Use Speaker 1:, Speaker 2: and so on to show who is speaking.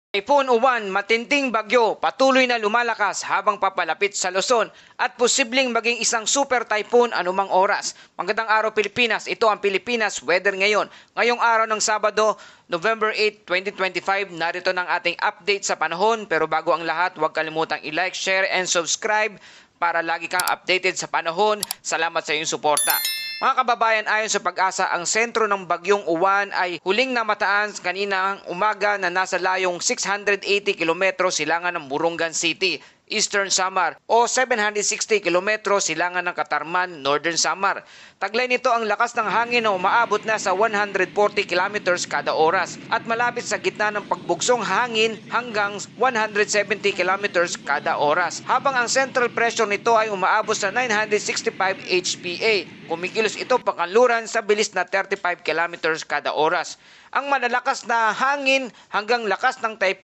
Speaker 1: Typhoon Uwan, matinding bagyo, patuloy na lumalakas habang papalapit sa Luzon at posibleng maging isang super typhoon anumang oras. Magandang araw Pilipinas, ito ang Pilipinas Weather ngayon. Ngayong araw ng Sabado, November 8, 2025, narito ng ating update sa panahon. Pero bago ang lahat, huwag kalimutang i-like, share, and subscribe para lagi kang updated sa panahon. Salamat sa iyong suporta. Mga kababayan, ayon sa Pag-asa, ang sentro ng bagyong Uwan ay huling namataan kaninang umaga na nasa layong 680 km silangan ng Burungan City, Eastern Samar o 760 km silangan ng Katarman, Northern Samar. Taglay nito ang lakas ng hangin na umaabot na sa 140 km kada oras at malapit sa gitna ng pagbugsong hangin hanggang 170 km kada oras. Habang ang central pressure nito ay umaabot sa 965 HPA. Kumikilos ito pakanluran sa bilis na 35 km kada oras. Ang malalakas na hangin hanggang lakas ng typhoon